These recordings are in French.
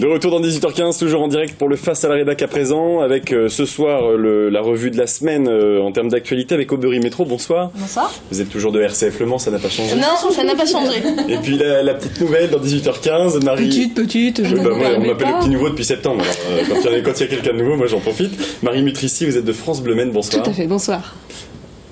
De retour dans 18h15, toujours en direct pour le Face à la Rédac à présent, avec ce soir la revue de la semaine en termes d'actualité avec Aubery Métro. Bonsoir. Bonsoir. Vous êtes toujours de RCF Le Mans, ça n'a pas changé? Non, ça n'a pas changé. Et puis la petite nouvelle dans 18h15, Marie... Petite, moi, on m'appelle le petit nouveau depuis septembre. Alors, quand il y a quelqu'un de nouveau, moi j'en profite. Marie Mutrici, vous êtes de France Bleu Maine, bonsoir. Tout à fait, bonsoir.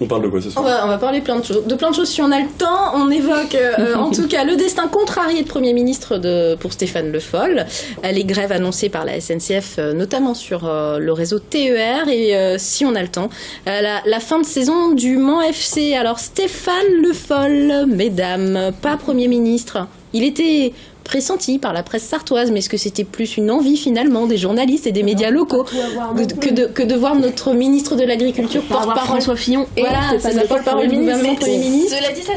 On parle de quoi ce soir? On va parler de plein de choses si on a le temps. On évoque en tout cas le destin contrarié de Premier ministre pour Stéphane Le Foll, les grèves annoncées par la SNCF, notamment sur le réseau TER, et si on a le temps, la fin de saison du Mans FC. Alors Stéphane Le Foll, mesdames, pas Premier ministre. Il était pressenti par la presse sartoise, mais est-ce que c'était plus une envie finalement des journalistes et des médias locaux que de voir notre ministre de l'Agriculture porte-parole François Fillon et voilà, c'est ça, porte-parole du gouvernement Premier ministre. Cela dit, ça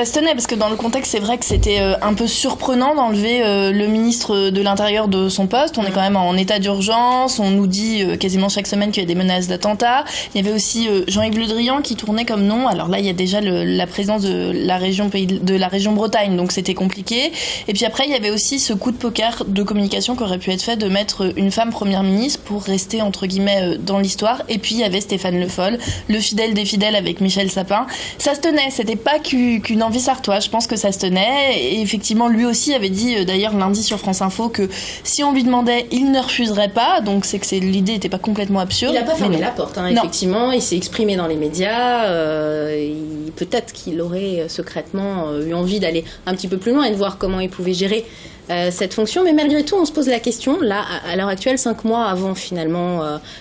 se tenait parce que dans le contexte, c'est vrai que c'était un peu surprenant d'enlever le ministre de l'Intérieur de son poste. On est quand même en état d'urgence, on nous dit quasiment chaque semaine qu'il y a des menaces d'attentats. Il y avait aussi Jean-Yves Le Drian qui tournait comme nom. Alors là, il y a déjà la présence de la région Bretagne, donc c'était compliqué. Et puis après, il y avait aussi ce coup de poker de communication qui aurait pu être fait de mettre une femme première ministre pour rester entre guillemets dans l'histoire. Et puis il y avait Stéphane Le Foll, le fidèle des fidèles avec Michel Sapin. Ça se tenait, c'était pas qu'une envie sartoise, je pense que ça se tenait. Et effectivement, lui aussi avait dit d'ailleurs lundi sur France Info que si on lui demandait, il ne refuserait pas. Donc c'est que l'idée n'était pas complètement absurde. Il n'a pas fermé la porte, effectivement. Il s'est exprimé dans les médias. Peut-être qu'il aurait secrètement eu envie d'aller un petit peu plus loin et de voir comment il pouvait gérer cette fonction, mais malgré tout on se pose la question là à l'heure actuelle, 5 mois avant finalement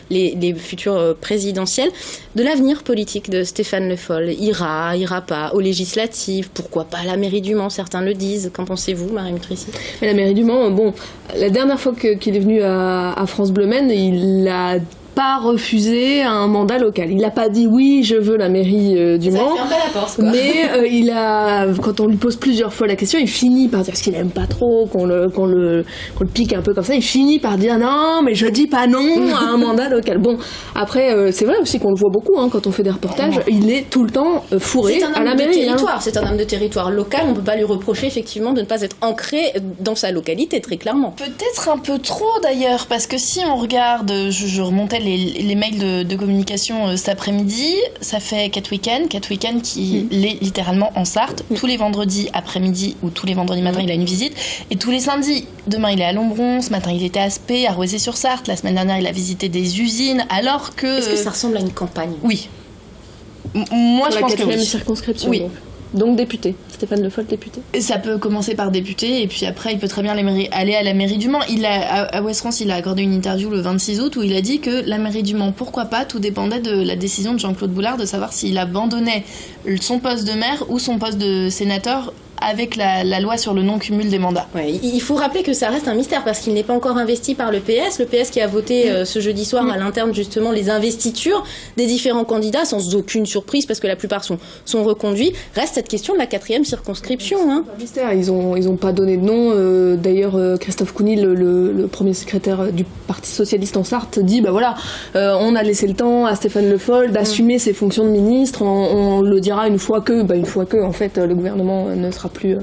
les futures présidentielles, de l'avenir politique de Stéphane Le Foll. Ira pas aux législatives, pourquoi pas à la mairie du Mans, certains le disent. Qu'en pensez-vous, Marie Mutrici? Mais la mairie du Mans, la dernière fois qu'il est venu à France Bleu Maine, il a pas refusé un mandat local. Il n'a pas dit oui, je veux la mairie du Mans. Ça fait un peu la porte, quoi. Mais quand on lui pose plusieurs fois la question, il finit par dire, parce qu'il aime pas trop qu'on le pique un peu comme ça, il finit par dire non, mais je dis pas non à un mandat local. Bon, après, c'est vrai aussi qu'on le voit beaucoup quand on fait des reportages, il est tout le temps fourré à la mairie. C'est un homme de territoire local, on peut pas lui reprocher effectivement de ne pas être ancré dans sa localité, très clairement. Peut-être un peu trop d'ailleurs, parce que si on regarde, je remontais les mails de communication cet après-midi, ça fait 4 week-ends qui est littéralement en Sarthe. Tous les vendredis après-midi ou tous les vendredis matin, il a une visite. Et tous les samedis, demain il est à Lombron, ce matin il était à Aspet, à Roissy-sur-Sarthe, la semaine dernière il a visité des usines, alors que... Est-ce que ça ressemble à une campagne? Oui. Moi je pense que oui. La 4e circonscription. Oui. Donc député, Stéphane Le Foll député. Et ça peut commencer par député, et puis après il peut très bien aller à la mairie du Mans. À Ouest France, il a accordé une interview le 26 août où il a dit que la mairie du Mans, pourquoi pas, tout dépendait de la décision de Jean-Claude Boulard de savoir s'il abandonnait son poste de maire ou son poste de sénateur avec la loi sur le non-cumul des mandats. Ouais, il faut rappeler que ça reste un mystère parce qu'il n'est pas encore investi par le PS. Le PS qui a voté ce jeudi soir à l'interne justement les investitures des différents candidats sans aucune surprise parce que la plupart sont reconduits. Reste cette question de la 4e circonscription. C'est un mystère. Ils ont pas donné de nom. D'ailleurs, Christophe Counil, le premier secrétaire du Parti Socialiste en Sarthe, dit on a laissé le temps à Stéphane Le Foll d'assumer ses fonctions de ministre. On le dira une fois que en fait le gouvernement ne sera plus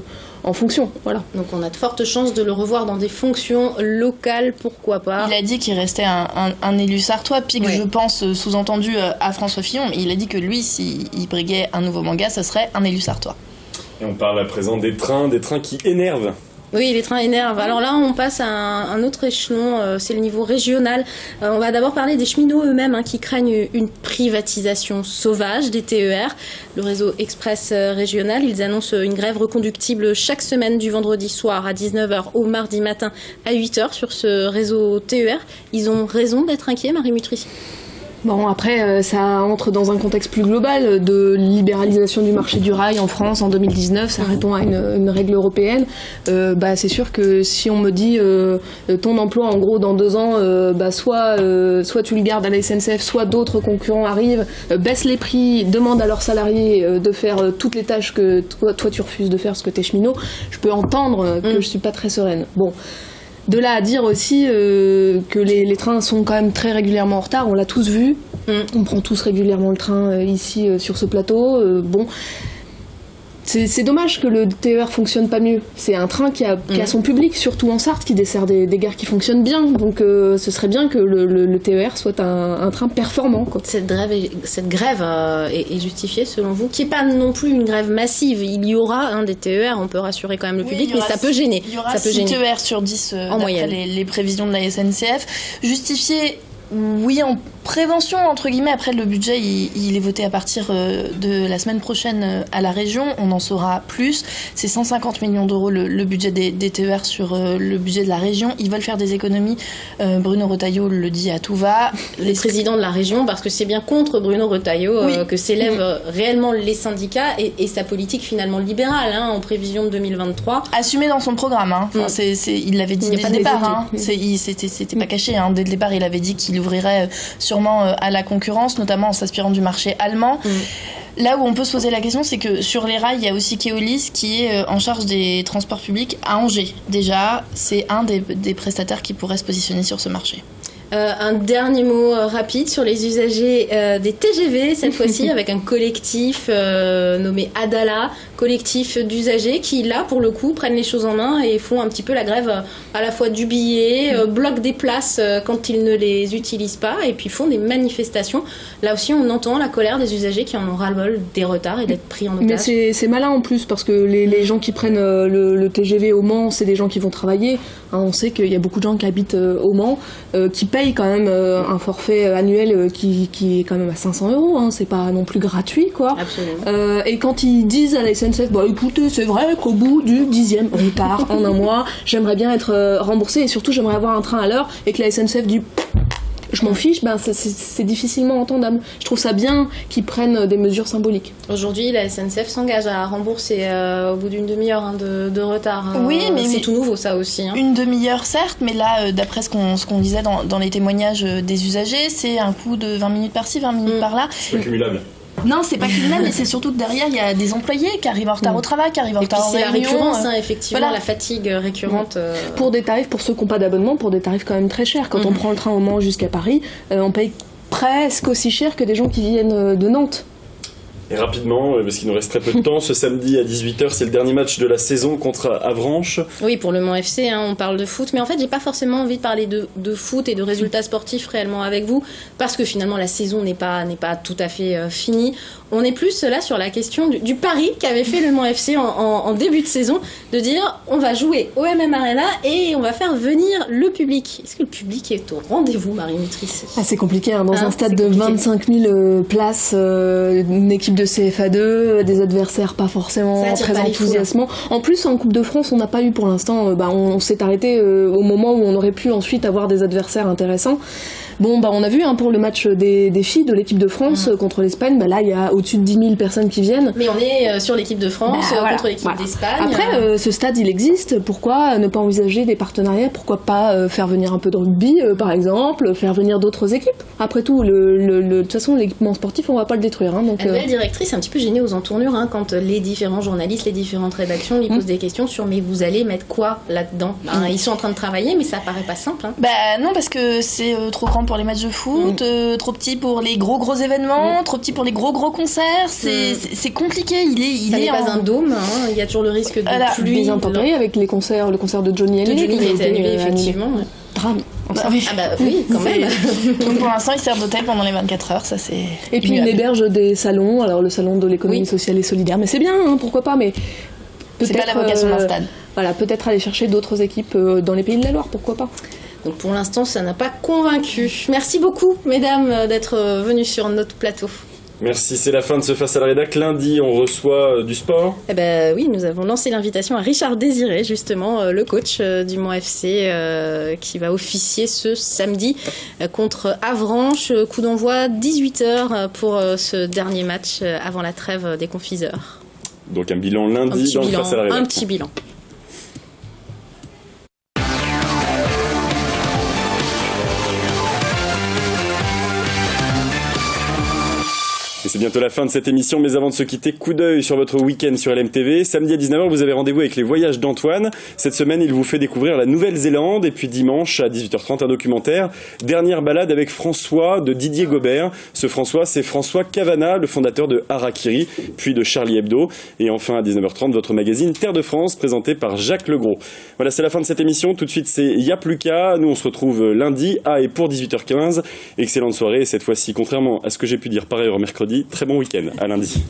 en fonction. Voilà. Donc on a de fortes chances de le revoir dans des fonctions locales, pourquoi pas. Il a dit qu'il restait un élu sartois, pique je pense sous-entendu à François Fillon. Il a dit que lui, s'il briguait un nouveau manga, ce serait un élu sartois. Et on parle à présent des trains qui énervent. Oui, les trains énervent. Alors là, on passe à un autre échelon, c'est le niveau régional. On va d'abord parler des cheminots eux-mêmes qui craignent une privatisation sauvage des TER. Le réseau express régional, ils annoncent une grève reconductible chaque semaine du vendredi soir à 19h au mardi matin à 8h sur ce réseau TER. Ils ont raison d'être inquiets, Marie Mutrici? Bon, après, ça entre dans un contexte plus global de libéralisation du marché du rail en France en 2019. Ça répond à une règle européenne. C'est sûr que si on me dit ton emploi, en gros, dans 2 ans, soit tu le gardes à la SNCF, soit d'autres concurrents arrivent, baissent les prix, demandent à leurs salariés de faire toutes les tâches que toi tu refuses de faire parce que t'es cheminot, je peux entendre que je suis pas très sereine. Bon. De là à dire aussi que les trains sont quand même très régulièrement en retard, on l'a tous vu, on prend tous régulièrement le train ici sur ce plateau. C'est dommage que le TER fonctionne pas mieux. C'est un train qui a son public, surtout en Sarthe, qui dessert des gares qui fonctionnent bien. Donc ce serait bien que le TER soit un train performant, quoi. Cette grève est justifiée selon vous, qui n'est pas non plus une grève massive. Il y aura des TER, on peut rassurer quand même le public, mais ça peut gêner. Il y aura 6 TER sur 10 en moyenne. Les prévisions de la SNCF. Justifié, oui, en prévention, entre guillemets. Après, le budget, il est voté à partir de la semaine prochaine à la région. On en saura plus. C'est 150 millions d'euros le budget des TER sur le budget de la région. Ils veulent faire des économies. Bruno Retailleau le dit à tout va. Les présidents de la région, parce que c'est bien contre Bruno Retailleau que s'élèvent réellement les syndicats et sa politique finalement libérale en prévision de 2023. Assumé dans son programme. Il l'avait dit dès le départ. C'était pas caché. Dès le départ, il avait dit qu'il ouvrirait sûrement à la concurrence, notamment en s'inspirant du marché allemand. Là où on peut se poser la question, c'est que sur les rails, il y a aussi Keolis qui est en charge des transports publics à Angers. Déjà, c'est un des prestataires qui pourrait se positionner sur ce marché. Un dernier mot rapide sur les usagers des TGV, cette fois-ci avec un collectif nommé Adala, collectif d'usagers qui, là, pour le coup, prennent les choses en main et font un petit peu la grève à la fois du billet, bloquent des places quand ils ne les utilisent pas et puis font des manifestations. Là aussi, on entend la colère des usagers qui en ont ras-le-bol des retards et d'être pris en otage. Mais c'est malin en plus parce que les gens qui prennent le TGV au Mans, c'est des gens qui vont travailler. On sait qu'il y a beaucoup de gens qui habitent au Mans, qui payent quand même un forfait annuel qui est quand même à 500 €. C'est pas non plus gratuit, quoi. Absolument. Et quand ils disent à la SNCF, écoutez, c'est vrai qu'au bout du 10e retard en un mois, j'aimerais bien être remboursé et surtout j'aimerais avoir un train à l'heure, et que la SNCF dit je m'en fiche, c'est difficilement entendable. Je trouve ça bien qu'ils prennent des mesures symboliques. Aujourd'hui, la SNCF s'engage à rembourser au bout d'une demi-heure de retard. Oui, mais c'est tout nouveau, ça aussi. Une demi-heure, certes, mais là, d'après ce qu'on disait dans les témoignages des usagers, c'est un coût de 20 minutes par-ci, 20 minutes par-là. C'est pas cumulable. Non, c'est pas cumulable, mais c'est surtout que derrière, il y a des employés qui arrivent en retard au travail, qui arrivent en retard en réunion. C'est la récurrence, effectivement, voilà. La fatigue récurrente. Pour des tarifs, pour ceux qui n'ont pas d'abonnement, pour des tarifs quand même très chers. Quand on prend le train au Mans jusqu'à Paris, on paye presque aussi cher que des gens qui viennent de Nantes. Et rapidement, parce qu'il nous reste très peu de temps, ce samedi à 18h, c'est le dernier match de la saison contre Avranches. Oui, pour le Mans FC, on parle de foot, mais en fait, j'ai pas forcément envie de parler de foot et de résultats sportifs réellement avec vous, parce que finalement, la saison n'est pas tout à fait finie. On est plus là sur la question du pari qu'avait fait le Mans FC en début de saison, de dire on va jouer au MM Arena et on va faire venir le public. Est-ce que le public est au rendez-vous, Marie Nutrici ? C'est compliqué, dans un stade de 25 000 places, une équipe de CFA2, des adversaires pas forcément très enthousiasmants. En plus, en Coupe de France, on n'a pas eu pour l'instant, on s'est arrêté au moment où on aurait pu ensuite avoir des adversaires intéressants. Bon, on a vu pour le match des filles de l'équipe de France contre l'Espagne, là il y a au-dessus de 10 000 personnes qui viennent. Mais on est sur l'équipe de France contre l'équipe d'Espagne. Après, ce stade il existe, pourquoi ne pas envisager des partenariats, pourquoi pas faire venir un peu de rugby par exemple, faire venir d'autres équipes. Après tout, de toute façon l'équipement sportif on va pas le détruire. Donc, la nouvelle directrice est un petit peu gênée aux entournures quand les différents journalistes, les différentes rédactions lui posent des questions sur mais vous allez mettre quoi là-dedans. Ils sont en train de travailler mais ça paraît pas simple. Non, parce que c'est trop grand pour les matchs de foot, trop petit pour les gros événements, trop petit pour les gros concerts. C'est compliqué. Ça n'est pas un dôme. Il y a toujours le risque de pluie. Des intempéries avec le concert de Johnny Hallyday qui a été annulé effectivement. Drame. Oui, quand même. Donc pour l'instant, ils servent d'hôtel pendant les 24 heures, ça c'est. Et puis il héberge des salons, alors le salon de l'économie sociale et solidaire, mais c'est bien, pourquoi pas, mais c'est pas la vocation d'un stade. Voilà, peut-être aller chercher d'autres équipes dans les pays de la Loire, pourquoi pas. Donc pour l'instant, ça n'a pas convaincu. Merci beaucoup, mesdames, d'être venues sur notre plateau. Merci, c'est la fin de ce Face à la Rédac. Lundi, on reçoit du sport. Oui, nous avons lancé l'invitation à Richard Désiré, justement, le coach du Mans FC, qui va officier ce samedi contre Avranches. Coup d'envoi 18h pour ce dernier match avant la trêve des confiseurs. Donc un bilan lundi dans le Face à la Rédac. Un petit bilan. Et c'est bientôt la fin de cette émission, mais avant de se quitter, coup d'œil sur votre week-end sur LMTV. Samedi à 19h, vous avez rendez-vous avec les voyages d'Antoine. Cette semaine, il vous fait découvrir la Nouvelle-Zélande. Et puis dimanche à 18h30, un documentaire. Dernière balade avec François de Didier Gobert. Ce François, c'est François Cavana, le fondateur de Harakiri, puis de Charlie Hebdo. Et enfin à 19h30, votre magazine Terre de France, présenté par Jacques Legros. Voilà, c'est la fin de cette émission. Tout de suite, c'est Y'a plus qu'à. Nous, on se retrouve lundi à et pour 18h15. Excellente soirée. Et cette fois-ci, contrairement à ce que j'ai pu dire par ailleurs mercredi, très bon week-end. À lundi.